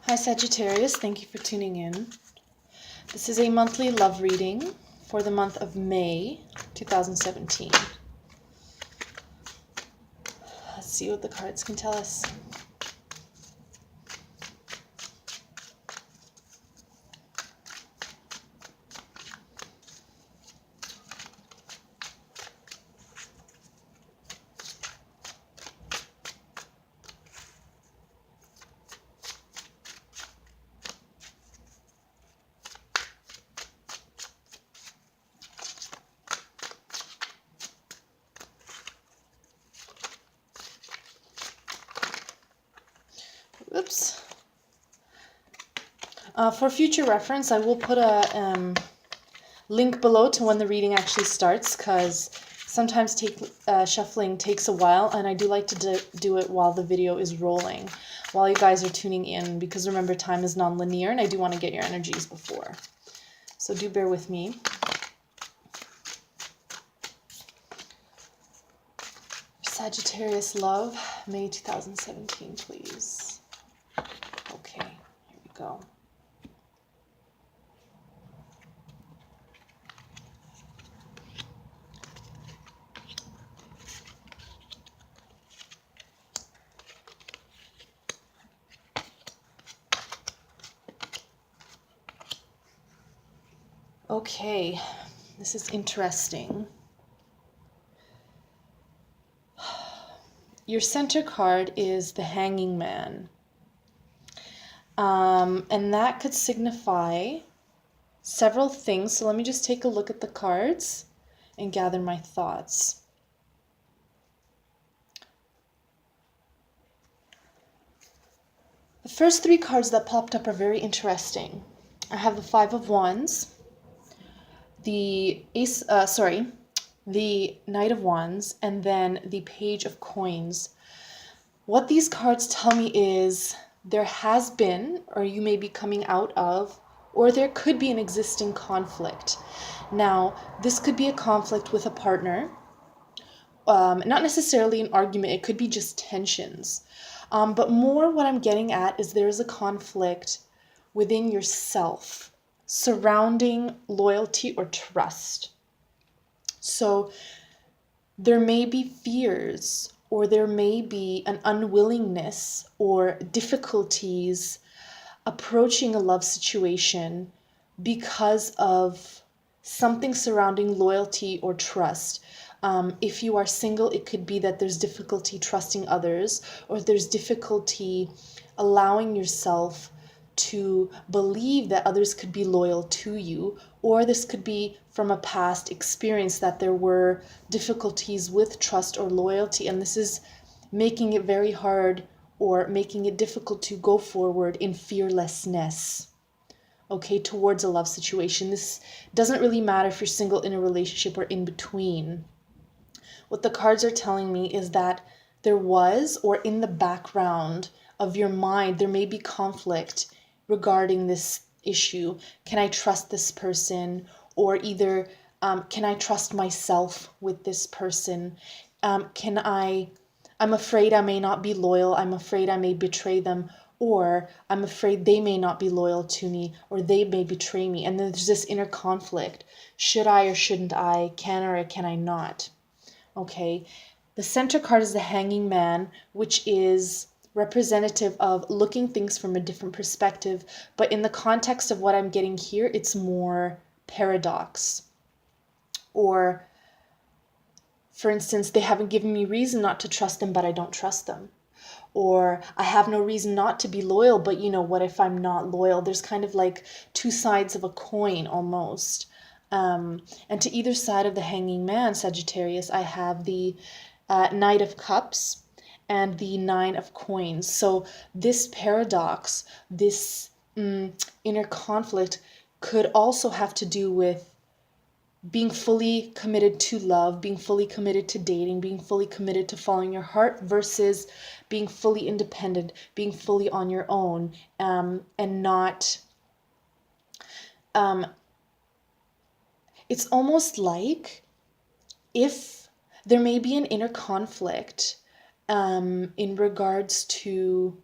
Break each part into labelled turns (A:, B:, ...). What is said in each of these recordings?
A: Hi Sagittarius, thank you for tuning in. This is a monthly love reading for the month of May 2017. Let's see what the cards can tell us. Oops. For future reference, I will put a link below to when the reading actually starts, because sometimes shuffling takes a while, and I do like to do it while the video is rolling, while you guys are tuning in, because remember, time is non-linear, and I do want to get your energies before. So do bear with me. Sagittarius love, May 2017, please. Okay, here we go. Okay, this is interesting. Your center card is the Hanging Man. And that could signify several things. So let me just take a look at the cards and gather my thoughts. The first three cards that popped up are very interesting. I have the Five of Wands, the Knight of Wands, and then the Page of Coins. What these cards tell me is there has been, or you may be coming out of, or there could be an existing conflict. Now, this could be a conflict with a partner, not necessarily an argument, it could be just tensions. But more what I'm getting at is there is a conflict within yourself surrounding loyalty or trust. So there may be fears, or there may be an unwillingness or difficulties approaching a love situation because of something surrounding loyalty or trust. If you are single, it could be that there's difficulty trusting others, or there's difficulty allowing yourself to believe that others could be loyal to you, or this could be from a past experience that there were difficulties with trust or loyalty, and this is making it very hard or making it difficult to go forward in fearlessness, okay, towards a love situation. This doesn't really matter if you're single, in a relationship, or in between. What the cards are telling me is that there was, or in the background of your mind, there may be conflict regarding this issue. Can I trust this person? Or either, can I trust myself with this person? I'm afraid I may not be loyal. I'm afraid I may betray them. Or I'm afraid they may not be loyal to me, or they may betray me. And then there's this inner conflict. Should I or shouldn't I? Can or can I not? Okay. The center card is the Hanging Man, which is representative of looking things from a different perspective. But in the context of what I'm getting here, it's more paradox. Or, for instance, they haven't given me reason not to trust them, but I don't trust them. Or I have no reason not to be loyal, but what if I'm not loyal? There's kind of like two sides of a coin almost. And to either side of the Hanging Man, Sagittarius, I have the Knight of Cups and the Nine of Coins. So this paradox, this inner conflict could also have to do with being fully committed to love, being fully committed to dating, being fully committed to following your heart versus being fully independent, being fully on your own, and not... it's almost like if there may be an inner conflict in regards to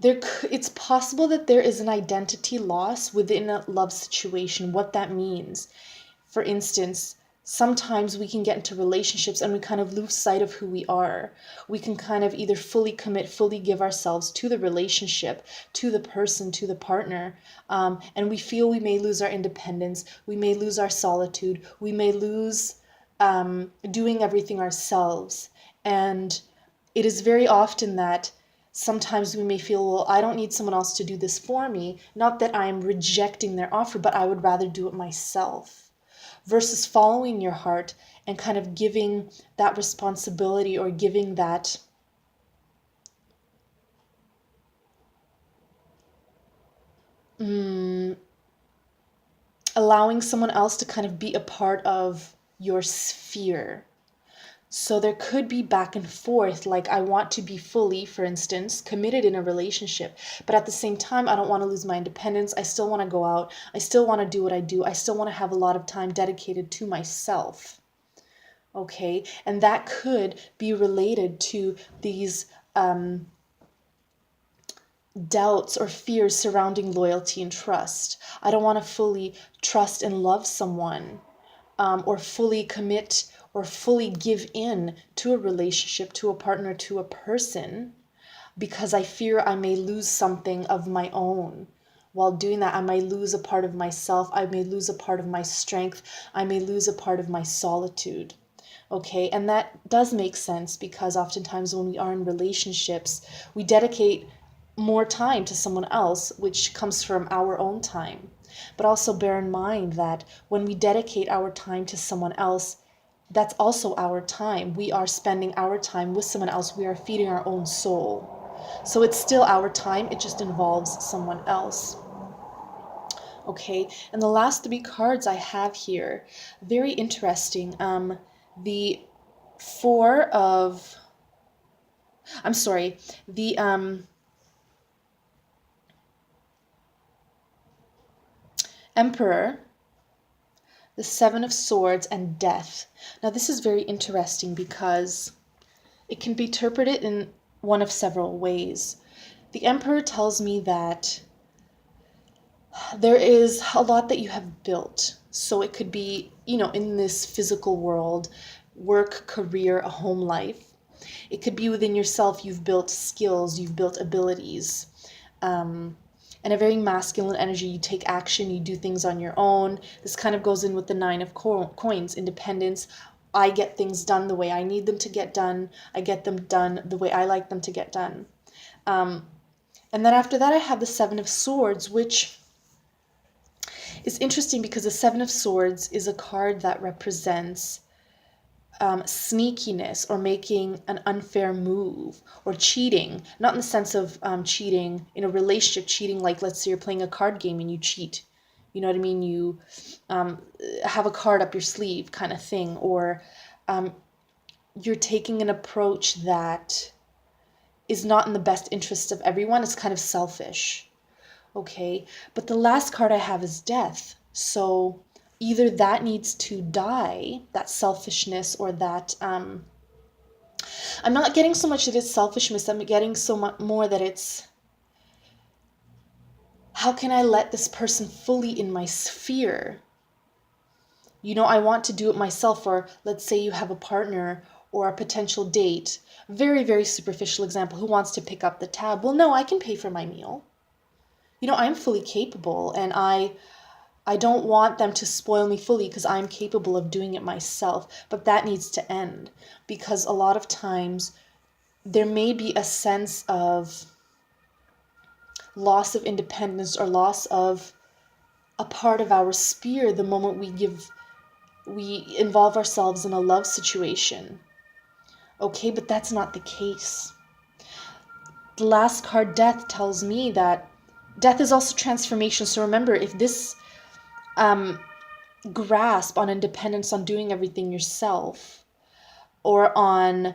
A: it's possible that there is an identity loss within a love situation. What that means, for instance, sometimes we can get into relationships and we kind of lose sight of who we are. We can kind of either fully commit, fully give ourselves to the relationship, to the person, to the partner, and we feel we may lose our independence, we may lose our solitude, we may lose doing everything ourselves. And it is very often that sometimes we may feel, well, I don't need someone else to do this for me. Not that I'm rejecting their offer, but I would rather do it myself. Versus following your heart and kind of giving that responsibility, or giving that allowing someone else to kind of be a part of your sphere. So there could be back and forth, like I want to be fully, for instance, committed in a relationship, but at the same time, I don't want to lose my independence. I still want to go out. I still want to do what I do. I still want to have a lot of time dedicated to myself. Okay, and that could be related to these doubts or fears surrounding loyalty and trust. I don't want to fully trust and love someone, or fully commit or fully give in to a relationship, to a partner, to a person, because I fear I may lose something of my own. While doing that, I may lose a part of myself. I may lose a part of my strength. I may lose a part of my solitude. Okay, and that does make sense, because oftentimes when we are in relationships, we dedicate more time to someone else, which comes from our own time. But also bear in mind that when we dedicate our time to someone else, that's also our time. We are spending our time with someone else. We are feeding our own soul. So it's still our time, it just involves someone else. Okay, and the last three cards I have here, very interesting. The four of, I'm sorry, the Emperor, the Seven of Swords, and Death. Now this is very interesting because it can be interpreted in one of several ways. The Emperor tells me that there is a lot that you have built. So it could be, in this physical world, work, career, a home life. It could be within yourself. You've built skills, you've built abilities. And a very masculine energy. You take action, you do things on your own. This kind of goes in with the Nine of Coins, independence. I get things done the way I need them to get done. I get them done the way I like them to get done. And then after that, I have the Seven of Swords, which is interesting because the Seven of Swords is a card that represents sneakiness, or making an unfair move, or cheating. Not in the sense of cheating in a relationship, cheating like, let's say you're playing a card game and you cheat. You know what I mean? You have a card up your sleeve kind of thing, or you're taking an approach that is not in the best interest of everyone. It's kind of selfish. Okay, but the last card I have is Death. So either that needs to die, that selfishness, or that I'm not getting so much that it's selfishness. I'm getting so much more that it's, how can I let this person fully in my sphere? I want to do it myself. Or let's say you have a partner or a potential date. Very, very superficial example. Who wants to pick up the tab? Well, no, I can pay for my meal. I'm fully capable, and I don't want them to spoil me fully, because I'm capable of doing it myself. But that needs to end, because a lot of times there may be a sense of loss of independence, or loss of a part of our sphere the moment we involve ourselves in a love situation. Okay, but that's not the case. The last card, Death, tells me that death is also transformation. So remember, if this grasp on independence, on doing everything yourself, or on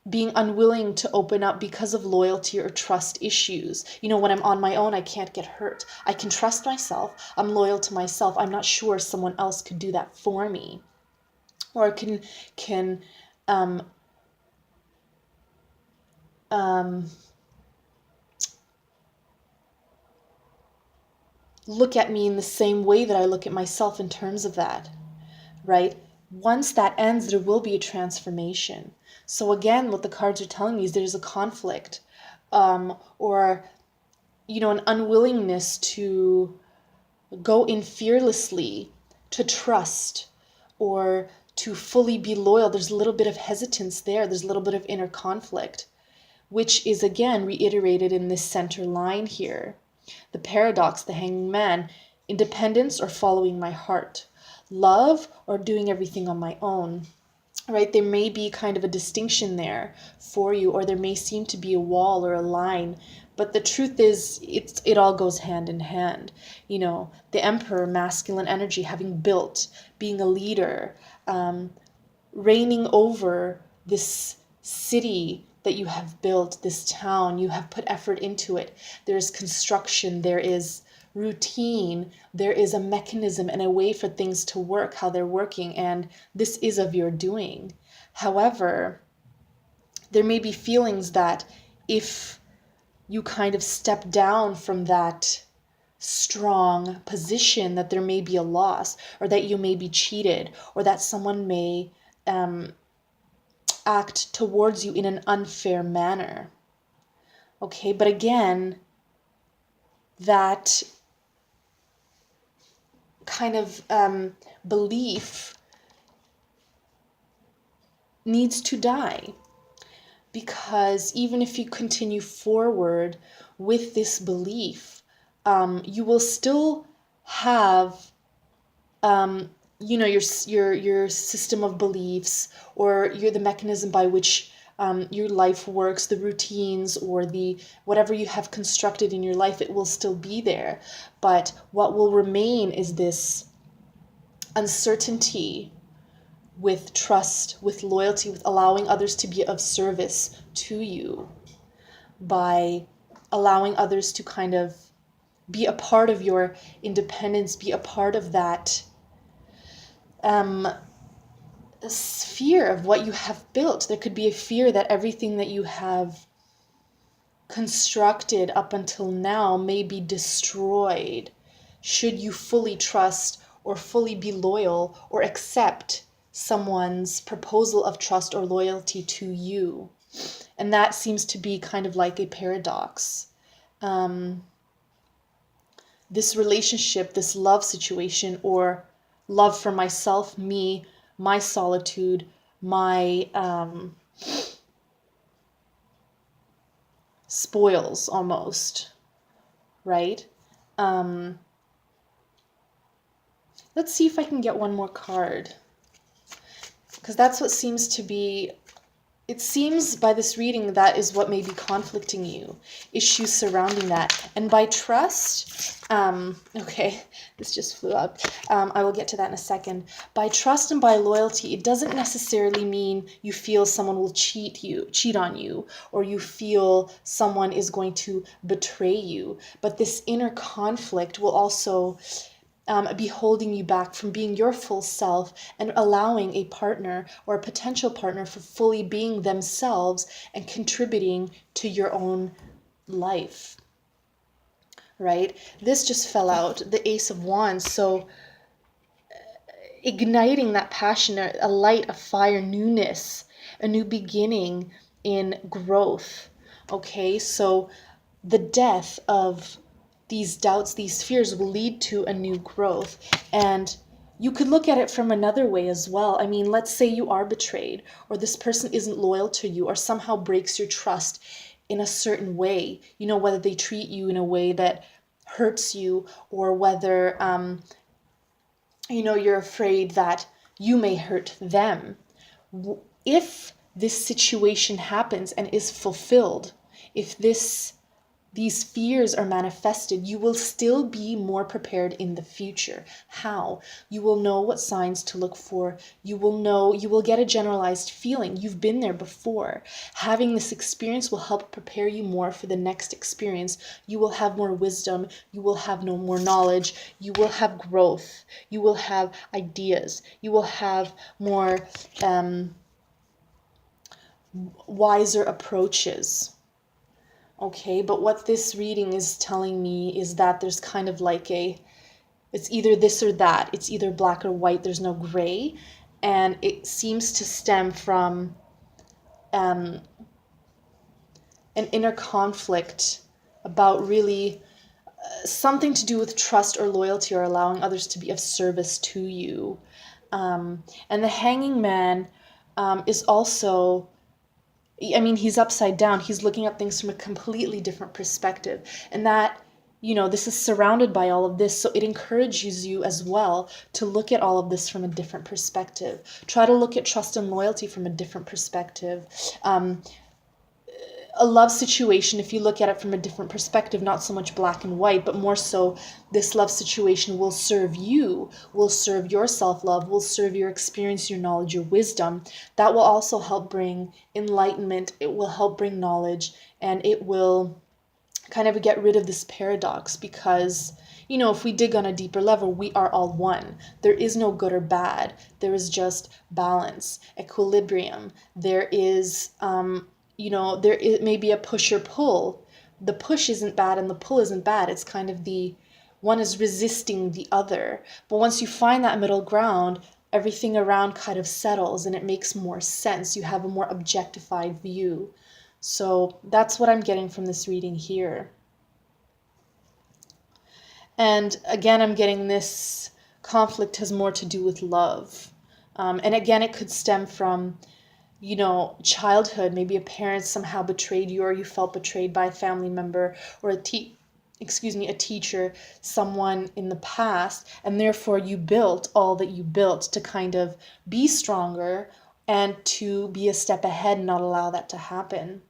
A: being unwilling to open up because of loyalty or trust issues. When I'm on my own, I can't get hurt. I can trust myself. I'm loyal to myself. I'm not sure someone else could do that for me, or can um, look at me in the same way that I look at myself in terms of that, right? Once that ends, there will be a transformation. So again, what the cards are telling me is there's a conflict, or, an unwillingness to go in fearlessly, to trust, or to fully be loyal. There's a little bit of hesitance there. There's a little bit of inner conflict, which is again reiterated in this center line here. The paradox, the hanging man, independence or following my heart, love or doing everything on my own, right? There may be kind of a distinction there for you, or there may seem to be a wall or a line, but the truth is it all goes hand in hand. The emperor, masculine energy, having built, being a leader, reigning over this city that you have built, this town, you have put effort into it. There's construction, there is routine, there is a mechanism and a way for things to work, how they're working, and this is of your doing. However, there may be feelings that if you kind of step down from that strong position, that there may be a loss, or that you may be cheated, or that someone may act towards you in an unfair manner. Okay, but again, that kind of belief needs to die, because even if you continue forward with this belief, you will still have your system of beliefs, or the mechanism by which your life works, the routines, or the whatever you have constructed in your life. It will still be there, but what will remain is this uncertainty with trust, with loyalty, with allowing others to be of service to you, by allowing others to kind of be a part of your independence, be a part of that fear of what you have built. There could be a fear that everything that you have constructed up until now may be destroyed should you fully trust or fully be loyal or accept someone's proposal of trust or loyalty to you. And that seems to be kind of like a paradox. This relationship, this love situation, or love for myself, me, my solitude, my spoils almost, right? Let's see if I can get one more card, because that's what seems to be, it seems by this reading that is what may be conflicting you, issues surrounding that. And by trust, okay, this just flew up. I will get to that in a second. By trust and by loyalty, it doesn't necessarily mean you feel someone will cheat on you, or you feel someone is going to betray you. But this inner conflict will also be holding you back from being your full self and allowing a partner or a potential partner for fully being themselves and contributing to your own life, right? This just fell out, the Ace of Wands. So igniting that passion, a light, a fire, newness, a new beginning in growth. Okay, so the death of these doubts, these fears will lead to a new growth. And you could look at it from another way as well. I mean, let's say you are betrayed, or this person isn't loyal to you, or somehow breaks your trust in a certain way, whether they treat you in a way that hurts you, or whether, you're afraid that you may hurt them. If this situation happens and is fulfilled, if these fears are manifested, you will still be more prepared in the future. How? You will know what signs to look for. You will get a generalized feeling. You've been there before. Having this experience will help prepare you more for the next experience. You will have more wisdom. You will have more knowledge. You will have growth. You will have ideas. You will have more wiser approaches. Okay, but what this reading is telling me is that there's kind of like it's either this or that. It's either black or white. There's no gray. And it seems to stem from um, an inner conflict about really something to do with trust or loyalty or allowing others to be of service to you. And the hanging man is also, I mean, he's upside down. He's looking at things from a completely different perspective. And that, this is surrounded by all of this. So it encourages you as well to look at all of this from a different perspective. Try to look at trust and loyalty from a different perspective. A love situation, if you look at it from a different perspective, not so much black and white, but more so this love situation will serve you, will serve your self-love, will serve your experience, your knowledge, your wisdom. That will also help bring enlightenment. It will help bring knowledge, and it will kind of get rid of this paradox because, if we dig on a deeper level, we are all one. There is no good or bad. There is just balance, equilibrium. There is, there may be a push or pull. The push isn't bad and the pull isn't bad. It's kind of one is resisting the other. But once you find that middle ground, everything around kind of settles and it makes more sense. You have a more objectified view. So that's what I'm getting from this reading here. And again, I'm getting this conflict has more to do with love. And again, it could stem from, childhood. Maybe a parent somehow betrayed you, or you felt betrayed by a family member or a teacher, someone in the past, and therefore you built all that you built to kind of be stronger and to be a step ahead and not allow that to happen.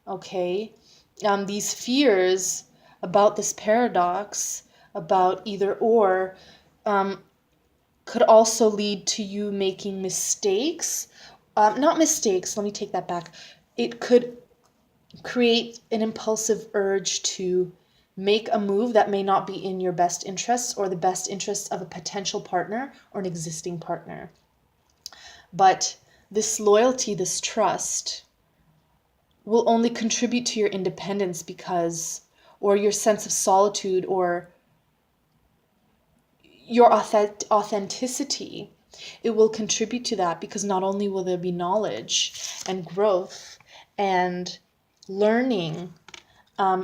A: Okay? These fears about this paradox, about either or, could also lead to you making mistakes. Not mistakes, let me take that back. It could create an impulsive urge to make a move that may not be in your best interests or the best interests of a potential partner or an existing partner. But this loyalty, this trust, will only contribute to your independence or your sense of solitude, or your authenticity. It will contribute to that because not only will there be knowledge and growth and learning,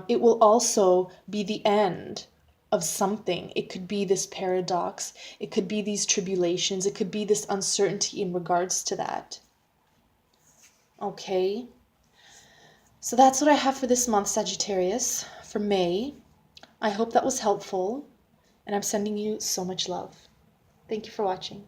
A: it will also be the end of something. It could be this paradox. It could be these tribulations. It could be this uncertainty in regards to that. Okay? So that's what I have for this month, Sagittarius, for May. I hope that was helpful, and I'm sending you so much love. Thank you for watching.